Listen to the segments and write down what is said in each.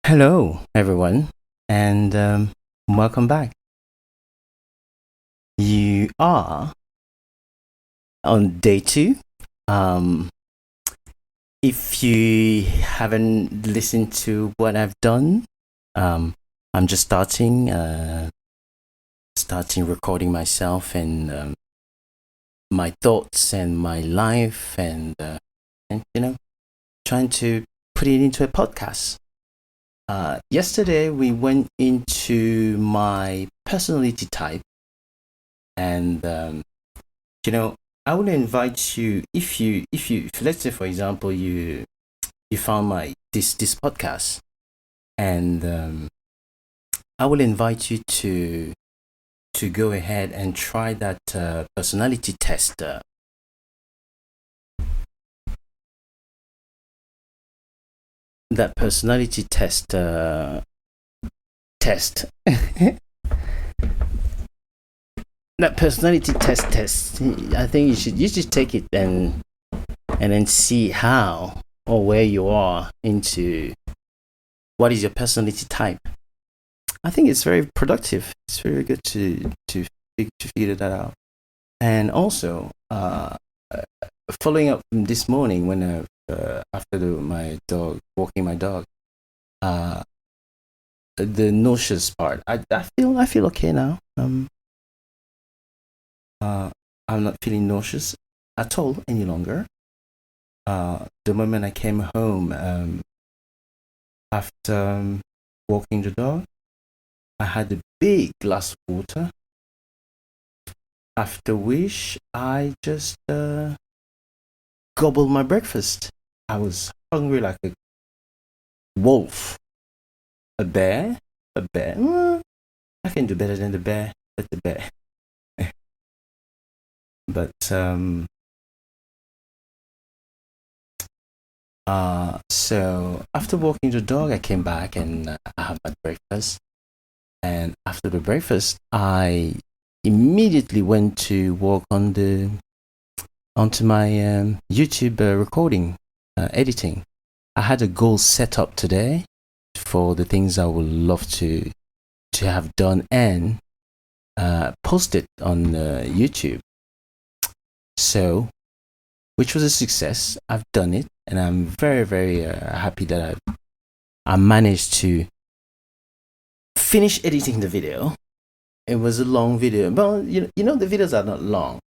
Hello, everyone, and welcome back. You are on day two. Um, if you haven't listened to what I've done, um, I'm just starting recording myself and my thoughts and my life, and trying to put it into a podcast. Yesterday we went into my personality type, and you know I would invite you, if let's say, for example, you found my this podcast, and I will invite you to go ahead and try that personality test, that personality test that personality test. I think you should take it and then see how or where you are into what is your personality type. I think it's very productive. It's very good to figure that out. And also, following up from this morning when after my dog walking my dog, uh, the nauseous part. I feel okay now. Uh, I'm not feeling nauseous at all any longer. The moment I came home, after walking the dog, I had a big glass of water. After which, I just gobbled my breakfast. I was hungry like a wolf. A bear? A bear? I can do better than the bear, but the bear. But so after walking the dog, I came back and I had my breakfast. And after the breakfast, I immediately went to work onto my YouTube recording, editing. I had a goal set up today for the things I would love to have done and post it on YouTube. So, which was a success. I've done it, and I'm very, very happy that I managed to finish editing the video. It was a long video. Well, you know the videos are not long,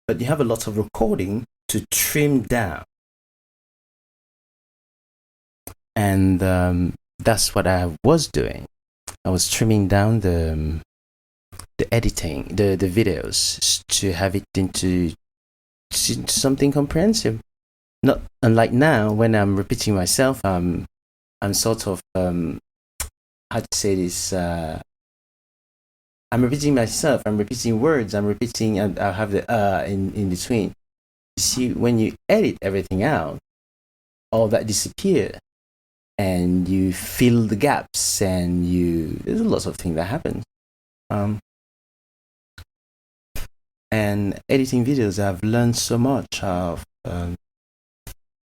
but you have a lot of recording to trim down, and that's what I was doing. I was trimming down the editing, the videos to have it into something comprehensive. Not unlike now when I'm repeating myself. I'm sort of how to say this. I'm repeating myself. I'm repeating words. I'm repeating, and I'll have the in between. You see, when you edit everything out, all that disappear, and you fill the gaps, and there's a lot of things that happen. Um, and editing videos, I've learned so much of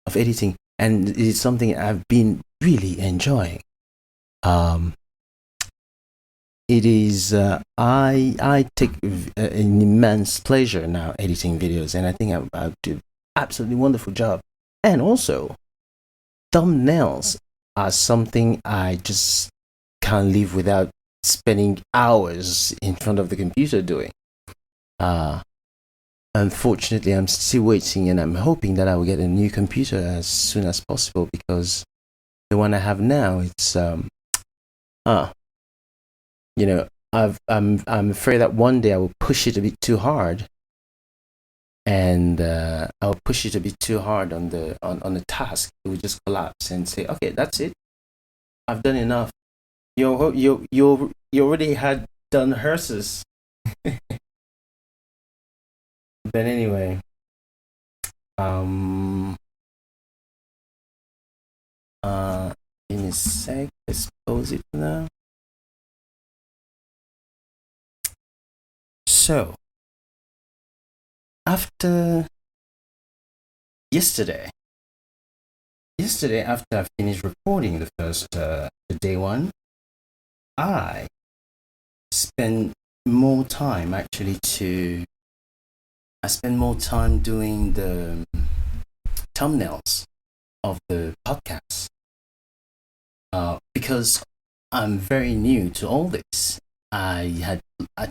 editing, and it's something I've been really enjoying. Um, it is I take an immense pleasure now editing videos, and I think I do absolutely wonderful job. And also, thumbnails are something I just can't live without spending hours in front of the computer doing. Uh, Unfortunately, I'm still waiting, and I'm hoping that I will get a new computer as soon as possible because the one I have now, it's uh, I'm afraid that one day I will push it a bit too hard, and I'll push it a bit too hard on the task. It will just collapse and say, "Okay, that's it. I've done enough." You already had done hearses, but anyway, um, uh, give me a sec. Let's pause it now. So after yesterday, yesterday, after I finished recording the day one, I spent more time actually to. I spent more time doing the thumbnails of the podcast because I'm very new to all this. I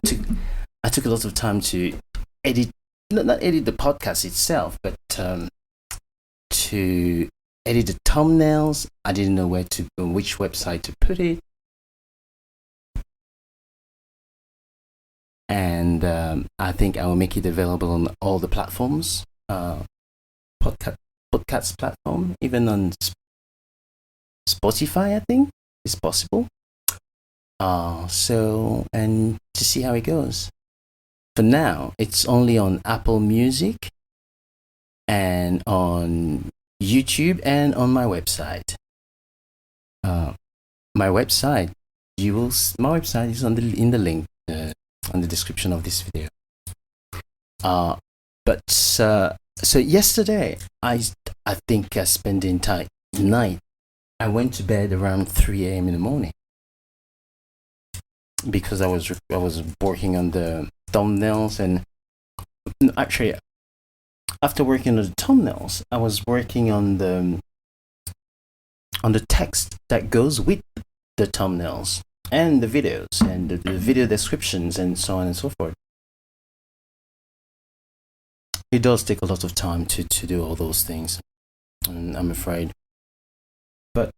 took a lot of time to edit, not edit the podcast itself, but to edit the thumbnails. I didn't know where to go, which website to put it, and I think I will make it available on all the platforms, podcast platform, even on Spotify. I think it's possible. So and to see how it goes. For now, it's only on Apple Music and on YouTube and on my website. My website, my website is in the link on the description of this video. So yesterday, I think I spent the entire night. I went to bed around 3 a.m. in the morning because I was working on the thumbnails, and actually after working on the thumbnails, I was working on the text that goes with the thumbnails and the videos and the video descriptions and so on and so forth. It does take a lot of time to do all those things, and I'm afraid, but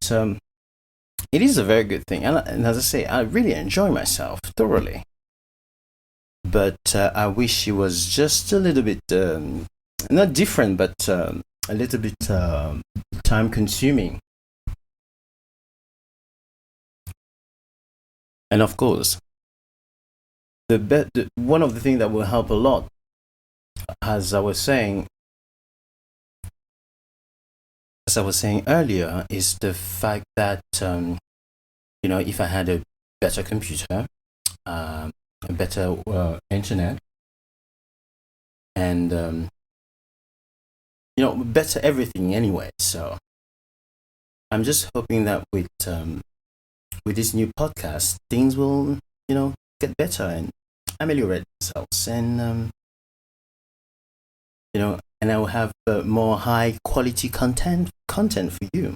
it is a very good thing, and as I say, I really enjoy myself thoroughly. But I wish it was just a little bit not different, but a little bit time consuming. And of course, one of the things that will help a lot, as I was saying earlier, is the fact that if I had a better computer, a better internet, and better everything anyway. So I'm just hoping that with this new podcast, things will get better and ameliorate themselves, and and I will have more high quality content for you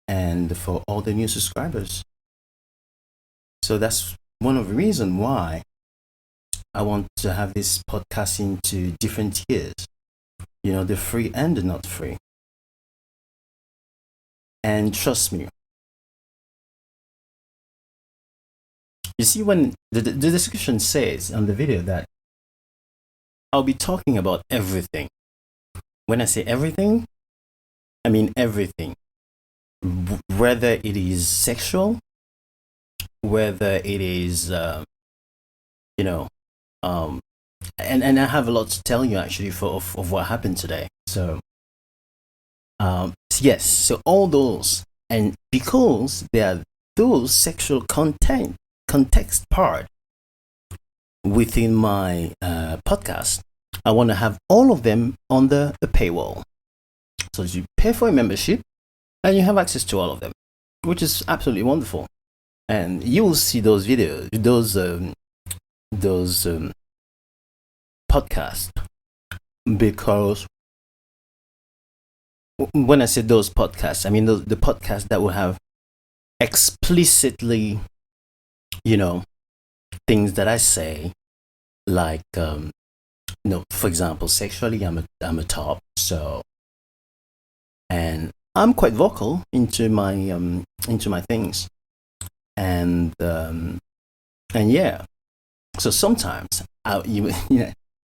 and for all the new subscribers. So that's one of the reasons why I want to have this podcast into different tiers, the free and the not free. And trust me, you see, when the description says on the video that I'll be talking about everything. When I say everything, I mean everything. Whether it is sexual, whether it is, and I have a lot to tell you actually of what happened today. So, yes, so all those, and because there are those sexual context part within my podcast, I want to have all of them on the paywall. So you pay for a membership and you have access to all of them, which is absolutely wonderful. And you will see those videos, those podcasts, because when I say those podcasts, I mean the podcasts that will have explicitly, things that I say, like for example, sexually, I'm a top, so, and I'm quite vocal into my things, and yeah, so sometimes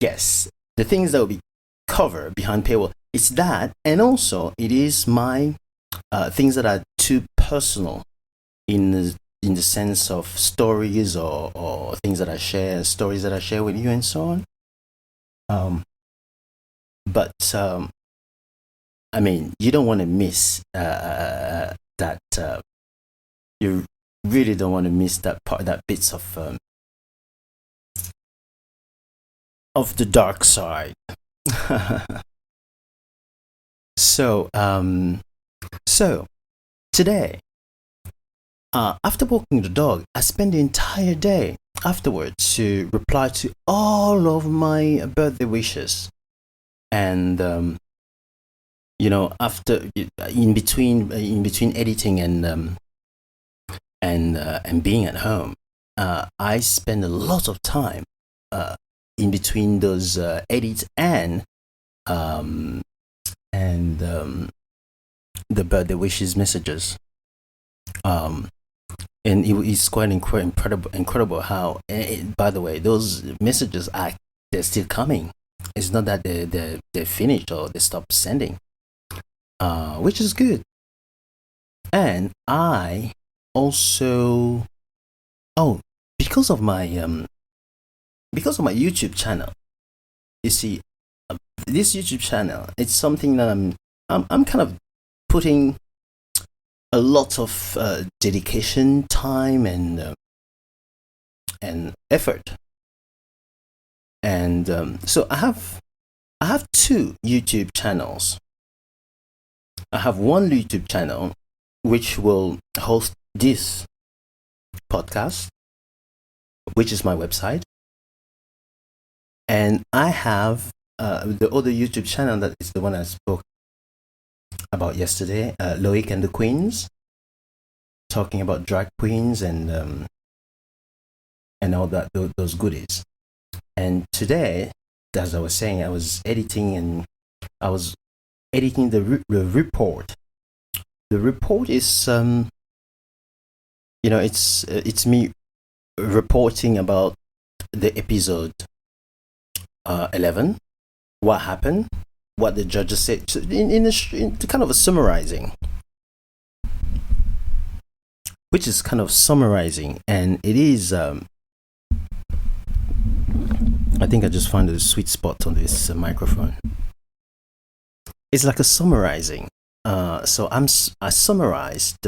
yes, the things that will be covered behind paywall, it's that, and also it is my things that are too personal in the sense of stories or things that I share, stories that I share with you, and so on. But I mean, you don't want to miss that. You really don't want to miss that part, that bits of the dark side. So, so today, after walking the dog, I spent the entire day afterwards to reply to all of my birthday wishes. And after in between editing and being at home, I spend a lot of time in between those edits um, and the birthday wishes messages. Um, and it's quite incredible how. By the way, those messages they're still coming. It's not that they're finished or they stopped sending, which is good. And I also, oh, because of my YouTube channel. You see, this YouTube channel, it's something that I'm kind of putting a lot of dedication, time, and effort. And so I have two YouTube channels. I have one YouTube channel which will host this podcast, which is my website, and I have the other YouTube channel that is the one I spoke about yesterday, Loic and the Queens, talking about drag queens and all that those goodies. And today, as I was saying, I was editing the report. The report is it's me reporting about the episode 11, what happened, what the judges said, so in kind of a summarizing, which is kind of summarizing, and it is. I think I just found a sweet spot on this microphone. It's like a summarizing. So I summarized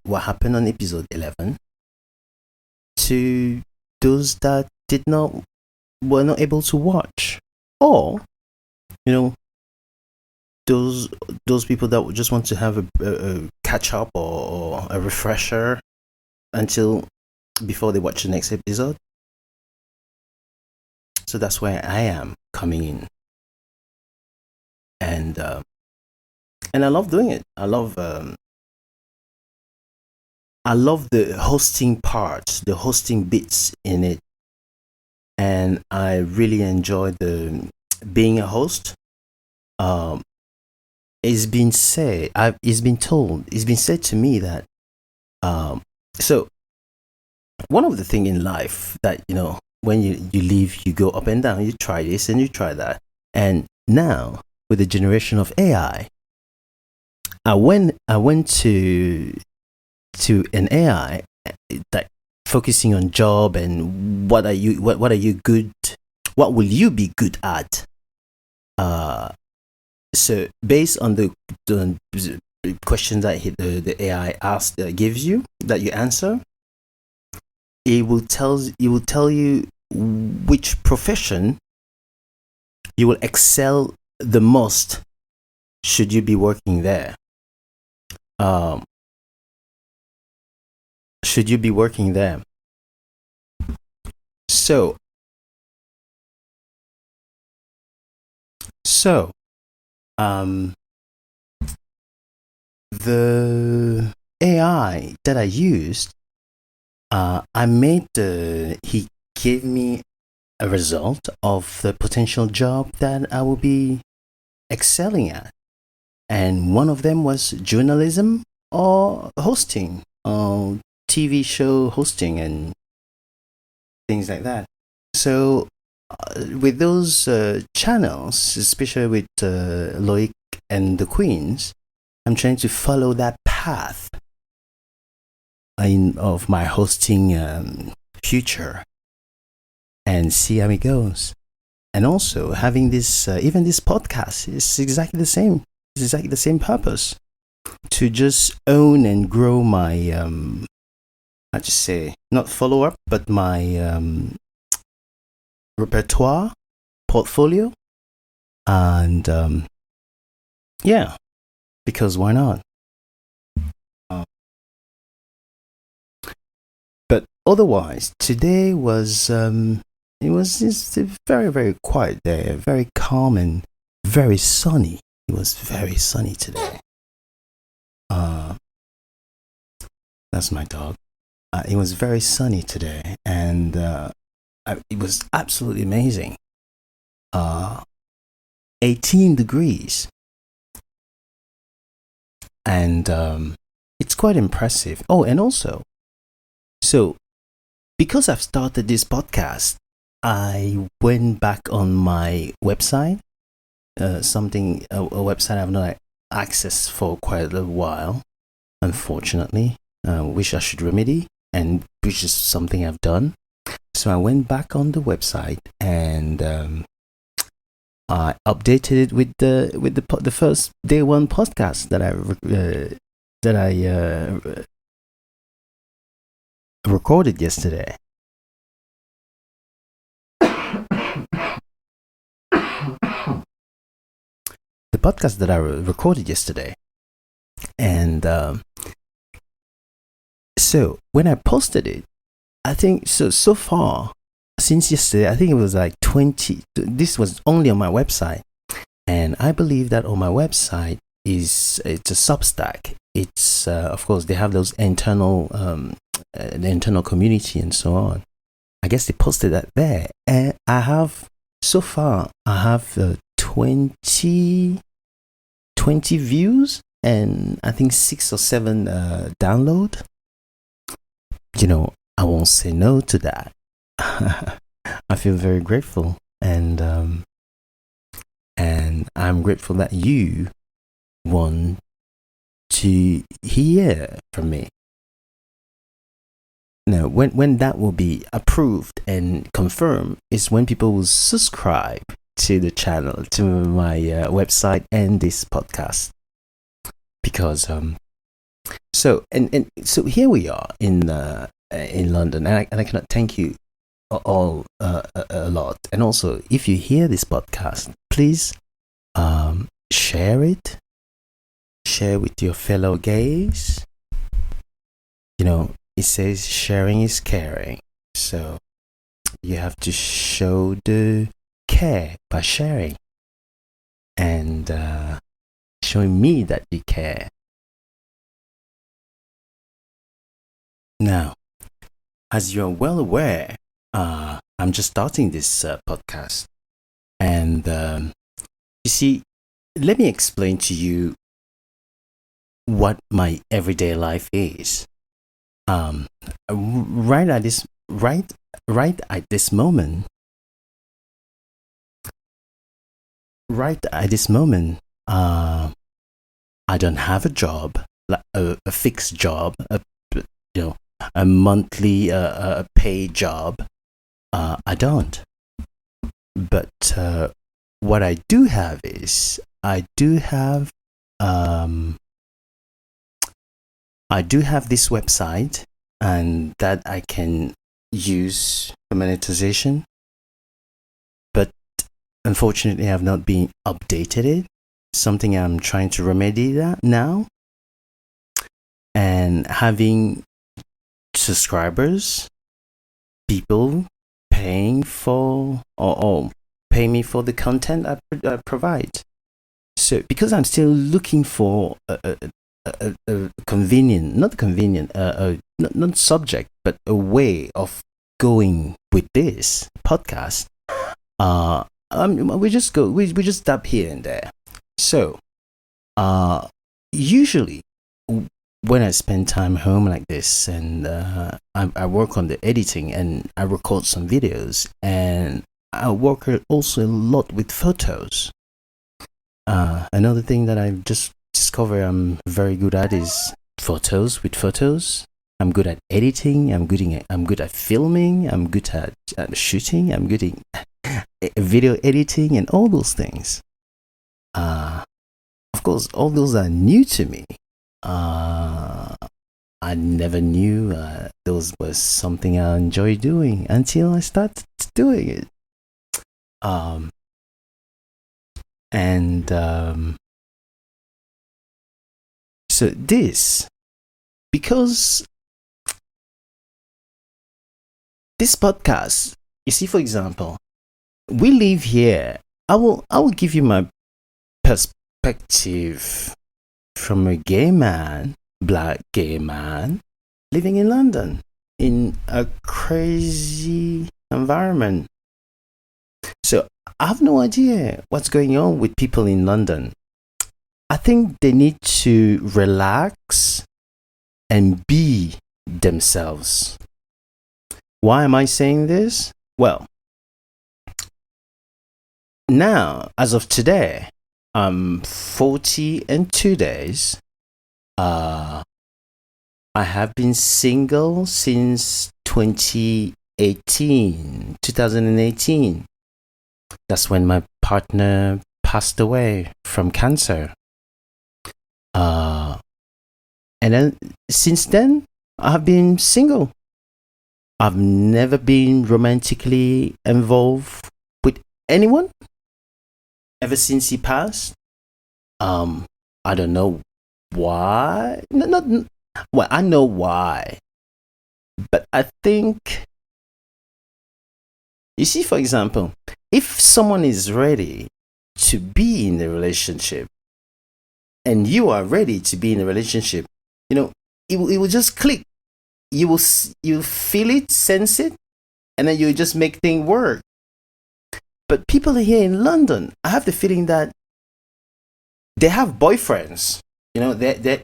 what happened on episode 11 to those that were not able to watch, or those people that just want to have a catch up or a refresher until before they watch the next episode. So that's where I am coming in, and I love doing it. I love the hosting part, the hosting bits in it, and I really enjoy the being a host. It's been said, it's been said to me that so one of the things in life that when you live, you go up and down, you try this and you try that, and now with the generation of AI, I went to an AI that focusing on job and what are you good, what will you be good at. So based on the questions that the AI gives you that you answer, it will tell you which profession you will excel the most should you be working there. Should you be working there? So the AI that I used, he gave me a result of the potential job that I will be excelling at. And one of them was journalism or hosting, or TV show hosting and things like that. So with those channels, especially with Loic and the Queens, I'm trying to follow that path of my hosting future and see how it goes. And also having this, even this podcast is exactly the same. It's exactly the same purpose, to just own and grow my, I just say not follow up, but my repertoire portfolio, and yeah, because why not? But otherwise, today was it was just a very, very quiet day, very calm and very sunny. It was very sunny today. That's my dog. It was very sunny today, and it was absolutely amazing. 18 degrees, and it's quite impressive. Oh, and also, so because I've started this podcast, I went back on my website, a website I've not accessed for quite a while, unfortunately, which I should remedy, and which is something I've done. So I went back on the website and I updated it with the first day one podcast that I recorded yesterday. The podcast that I recorded yesterday, and so when I posted it, I think so far since yesterday, I think it was like 20. This was only on my website, and I believe that on my website it's a Substack. It's of course they have those internal the internal community and so on. I guess they posted that there, and I have 20 views and I think 6 or 7 download. I won't say no to that. I feel very grateful, and I'm grateful that you want to hear from me. Now, when that will be approved and confirmed is when people will subscribe to the channel, to my website and this podcast. Because so here we are in London, and I cannot thank you all a lot. And also, if you hear this podcast, please share it. Share with your fellow gays. It says sharing is caring. So you have to show the care by sharing and showing me that you care. Now, as you're well aware, I'm just starting this podcast. And you see, let me explain to you what my everyday life is. Right at this moment, I don't have a job, like a fixed job, a monthly paid job. I don't. But what I do have is I do have this website, and that I can use for monetization. But unfortunately, I have not been updated it. Something I'm trying to remedy that now. And having subscribers, people paying for or pay me for the content I provide. So because I'm still looking for a convenient, not subject, but a way of going with this podcast, we just dab here and there. So usually when I spend time home like this, and I work on the editing and I record some videos, and I work also a lot with photos. Another thing that I've just discovered I'm very good at is photos. I'm good at editing, I'm good at filming, I'm good at shooting, I'm good at video editing and all those things. Of course, all those are new to me. I never knew those was something I enjoy doing until I started doing it. And So this, because this podcast, you see, for example, we live here. I will give you my perspective from a gay man, black gay man, living in London in a crazy environment. So I have no idea what's going on with people in London. I think they need to relax and be themselves. Why am I saying this? Well, now, as of today, I'm 40 and 2 days. I have been single since 2018. That's when my partner passed away from cancer. And then since then, I've been single. I've never been romantically involved with anyone ever since he passed. I don't know why. Well, I know why, but I think, you see, for example, if someone is ready to be in a relationship, and you are ready to be in a relationship, it will just click. You feel it, sense it, and then you just make things work. But people here in London, I have the feeling that they have boyfriends. They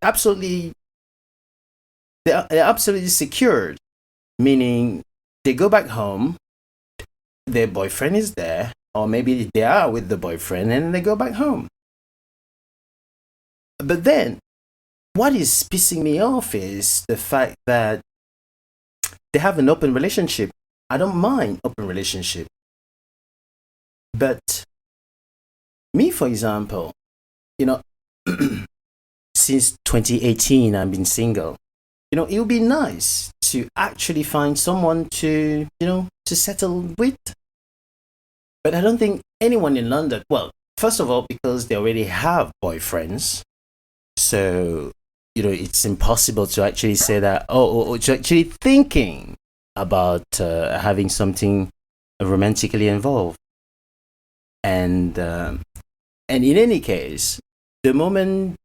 absolutely, they're absolutely secured. Meaning, they go back home, their boyfriend is there, or maybe they are with the boyfriend, and they go back home. But then, what is pissing me off is the fact that they have an open relationship. I don't mind open relationship. But me, for example, since 2018, I've been single. It would be nice to actually find someone to settle with. But I don't think anyone in London, well, first of all, because they already have boyfriends. So, it's impossible to actually say that, or to actually thinking about having something romantically involved. And in any case, the moment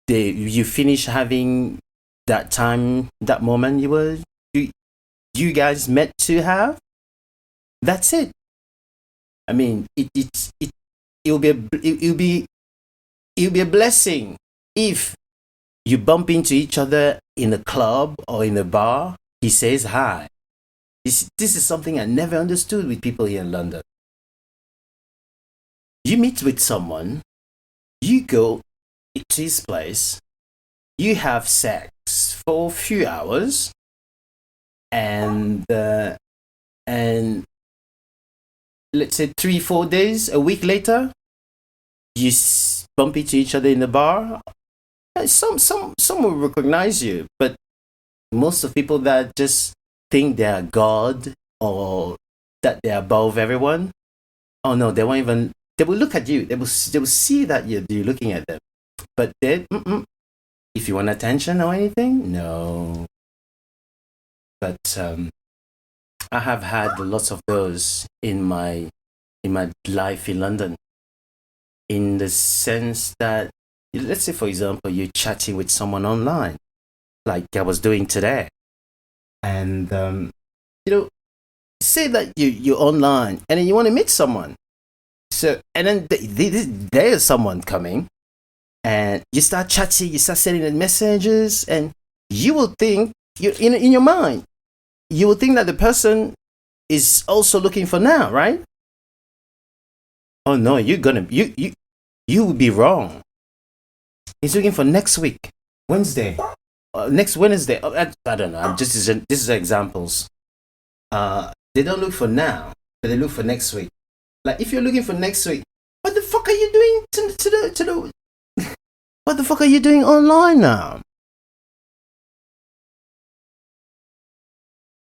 you finish having that moment you guys meant to have, that's it. I mean, it'll be a blessing if you bump into each other in a club or in a bar. He says hi. This is something I never understood with people here in London. You meet with someone, you go to his place, you have sex for a few hours, and let's say 3-4 days, a week later, you bump into each other in the bar. Some will recognize you, but most of people that just think they are God or that they're above everyone, oh no, they won't even. They will look at you. They will see that you're looking at them. But then, if you want attention or anything, no. But I have had lots of those in my life in London. In the sense that, let's say, for example, you're chatting with someone online, like I was doing today, and say that you're online and then you want to meet someone. So, and then there's someone coming, and you start chatting, you start sending them messages, and you will think, in your mind, you will think that the person is also looking for now, right? Oh no, you will be wrong. He's looking for next week, Wednesday, next Wednesday. I don't know. This is examples. They don't look for now, but they look for next week. Like, if you're looking for next week, what the fuck are you doing to the what the fuck are you doing online now?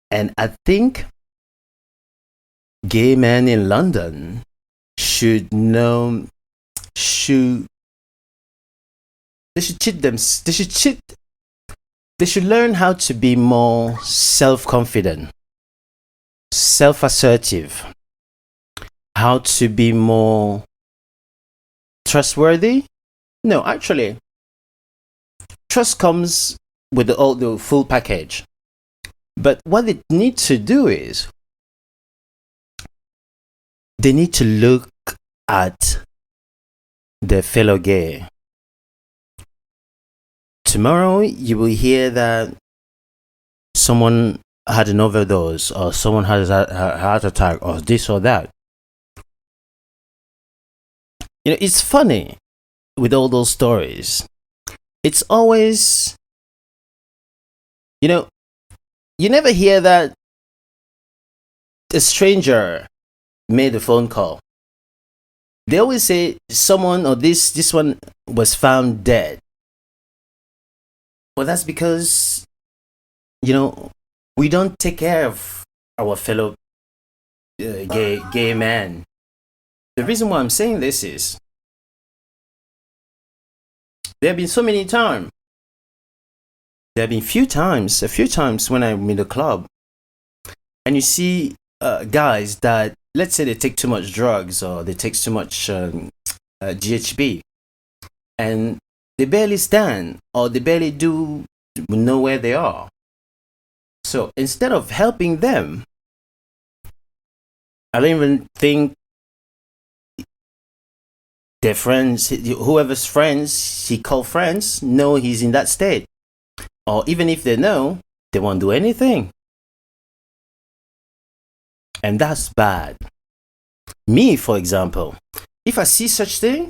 And I think gay men in London should They should cheat them. They should cheat. They should learn how to be more self-confident, self-assertive, how to be more trustworthy. No, actually, trust comes with the full package. But what they need to do is they need to look at their fellow gay. Tomorrow you will hear that someone had an overdose, or someone has a heart attack, or this or that. You know, it's funny with all those stories. It's always, you know, you never hear that a stranger made a phone call. They always say someone or this one was found dead. Well, that's because, you know, we don't take care of our fellow gay man. The reason why I'm saying this is there have been so many times. There have been a few times when I'm in the club, and you see guys that, let's say, they take too much drugs, or they take too much GHB, and they barely stand, or they barely know where they are. So instead of helping them, I don't even think their friends, whoever's friends he called friends, know he's in that state. Or even if they know, they won't do anything. And that's bad. Me, for example, if I see such thing,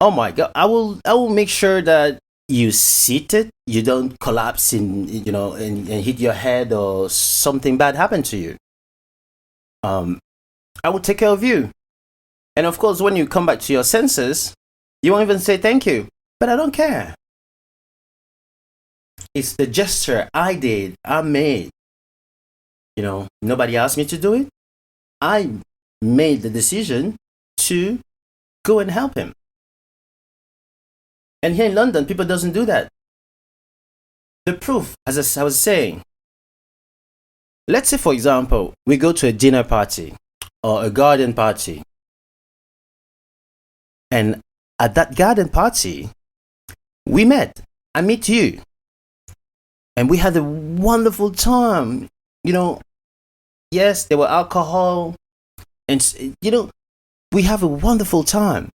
oh my God, I will make sure that you sit it, you don't collapse and hit your head, or something bad happen to you. I will take care of you. And of course, when you come back to your senses, you won't even say thank you. But I don't care. It's the gesture I made. You know, nobody asked me to do it. I made the decision to go and help him. And here in London, people doesn't do that. The proof, as I was saying, let's say, for example, we go to a dinner party or a garden party. And at that garden party, I meet you. And we had a wonderful time. You know, yes, there were alcohol. And, you know, we have a wonderful time.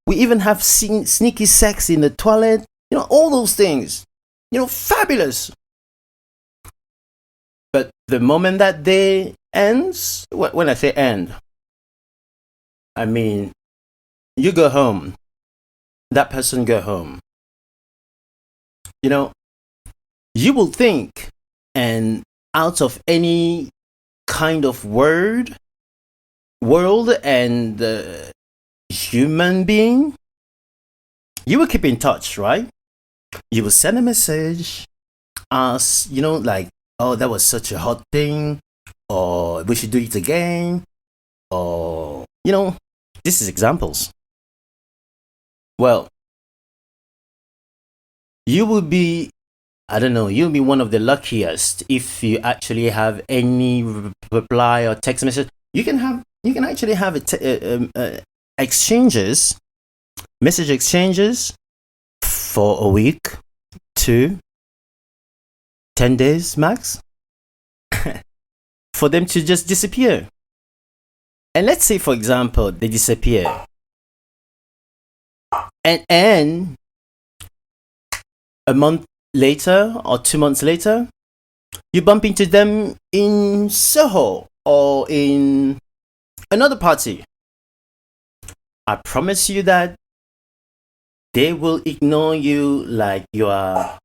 We even have sneaky sex in the toilet. You know, all those things. You know, fabulous. But the moment that day ends, when I say end, I mean, you go home. That person go home. You know, you will think, and out of any kind of world and human being, you will keep in touch, right? You will send a message, ask, you know, like, oh, that was such a hot thing, or we should do it again, or, you know, this is examples. Well, you will be, I don't know, you'll be one of the luckiest if you actually have any reply or text message. You can actually have message exchanges for a week, 2, 10 days max, for them to just disappear. And let's say, for example, they disappear, and a month later or 2 months later, you bump into them in Soho or in another party. I promise you that they will ignore you like you are,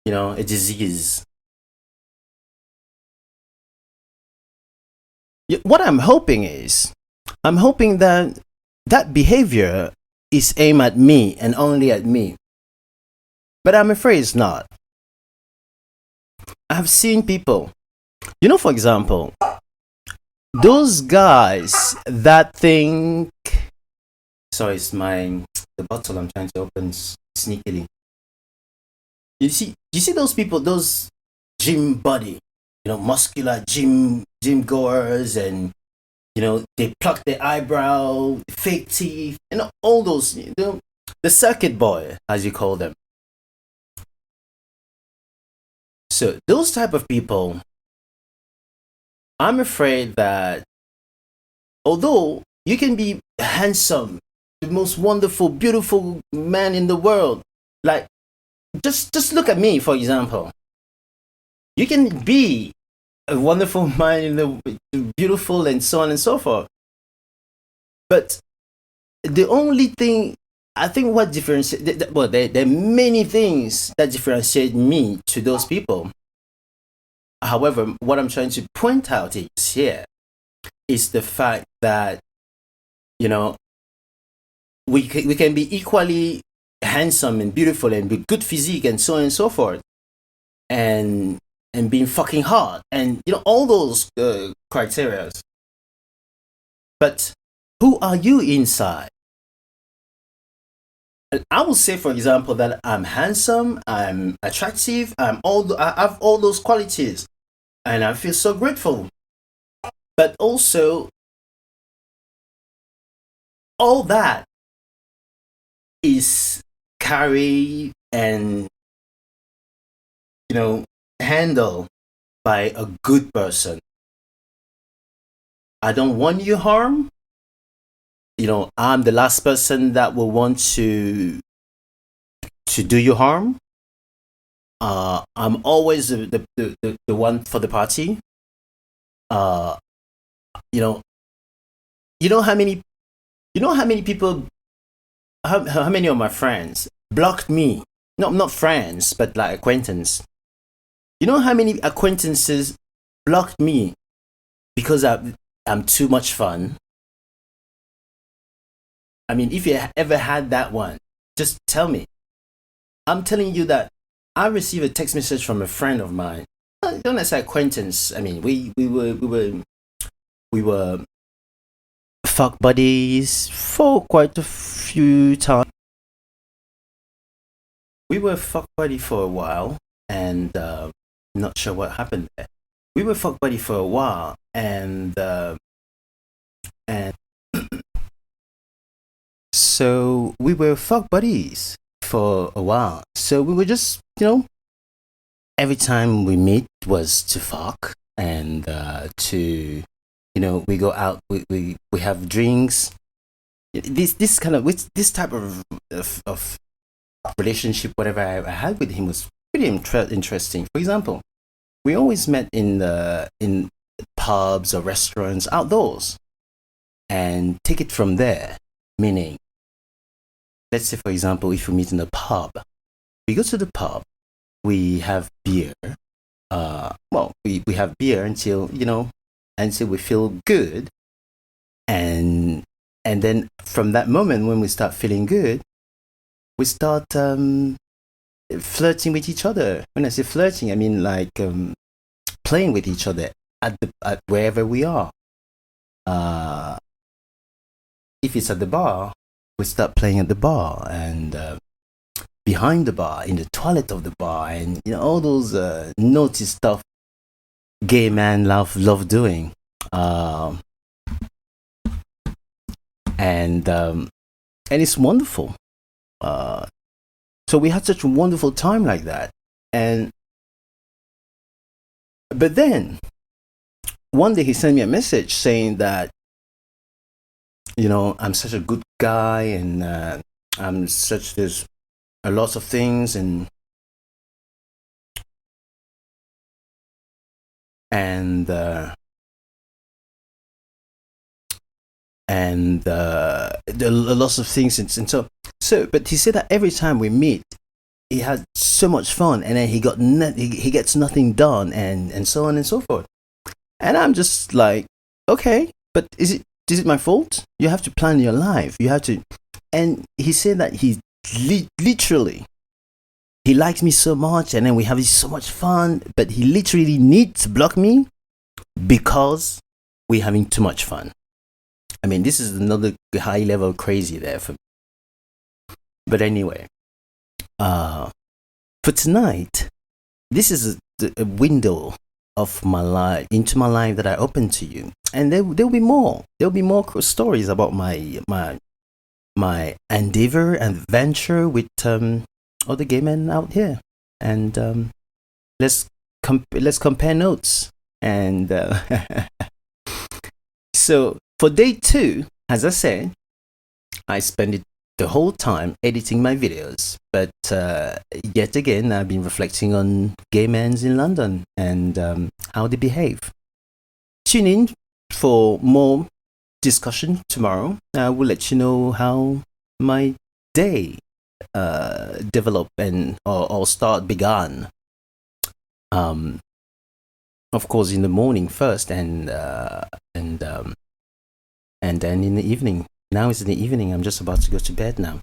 you know, a disease. What I'm hoping that that behavior is aimed at me and only at me. But I'm afraid it's not. I've seen people, you know, for example, those guys that think Sorry, it's the bottle I'm trying to open sneakily. You see those people, those gym body, muscular gym goers, and they pluck their eyebrow, fake teeth, all those, the circuit boy, as you call them. So those type of people, I'm afraid that although you can be handsome, the most wonderful, beautiful man in the world, like just look at me, for example. You can be a wonderful man in the beautiful and so on and so forth. But the only thing I think what differentiates, well, there are many things that differentiate me to those people. However, what I'm trying to point out is here is the fact that we can be equally handsome and beautiful and with good physique and so on and so forth, and being fucking hard, and all those criteria. But who are you inside? And I will say, for example, that I'm handsome, I'm attractive, I have all those qualities, and I feel so grateful. But also, all that is carried and handled by a good person. I don't want you harm. I'm the last person that will want to do you harm. I'm always the one for the party. You know, how many people, how many of my friends blocked me? No, not friends, but like acquaintance. You know how many acquaintances blocked me because I'm too much fun? I mean, if you ever had that one, just tell me. I'm telling you that I received a text message from a friend of mine. Don't say acquaintance. I mean, we were fuck buddies for quite a few times. We were fuck buddy for a while, and not sure what happened there. We were fuck buddy for a while, and so we were fuck buddies for a while. So we were just, every time we meet was to fuck, and to, we go out, we have drinks. This kind of this type of relationship, whatever I had with him, was pretty interesting. For example, we always met in pubs or restaurants outdoors, and take it from there. Meaning, let's say, for example, if we meet in a pub, we go to the pub, we have beer. Well, we have beer until we feel good, and then from that moment when we start feeling good, we start flirting with each other. When I say flirting, I mean like playing with each other at wherever we are. If it's at the bar, we start playing at the bar, and behind the bar, in the toilet of the bar, and all those naughty stuff gay men love doing. And it's wonderful. So we had such a wonderful time like that. But then one day he sent me a message saying that I'm such a good guy, and I'm such there's a lot of things, and there are lots of things, and so. But he said that every time we meet, he had so much fun, and then he gets nothing done, and so on and so forth. And I'm just like, okay, but is it my fault? You have to plan your life. You have to. And he said that he literally, he likes me so much, and then we have so much fun, but he literally needs to block me because we're having too much fun. I mean, this is another high level crazy there for me. But anyway, for tonight, this is a window of my life into my life that I open to you, and there'll be more. There'll be more stories about my endeavor and adventure with other gay men out here, and let's compare notes. And so for day 2, as I said, I spent it the whole time editing my videos, but yet again I've been reflecting on gay men in London and how they behave. Tune in for more discussion tomorrow. I will let you know how my day developed and or began. Of course, in the morning first, and then in the evening. Now it's in the evening. I'm just about to go to bed now.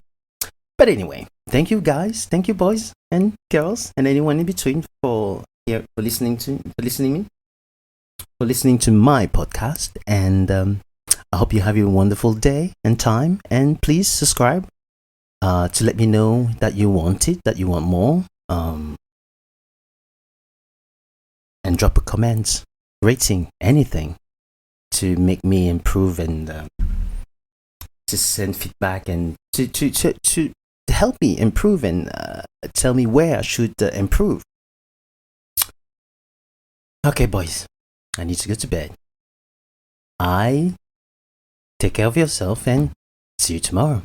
But anyway, thank you guys, thank you boys and girls, and anyone in between for listening to my podcast. And I hope you have a wonderful day and time. And please subscribe to let me know that you want it, that you want more. And drop a comment, rating, anything to make me improve and to send feedback and to help me improve and tell me where I should improve. Okay, boys, I need to go to bed. Take care of yourself and see you tomorrow.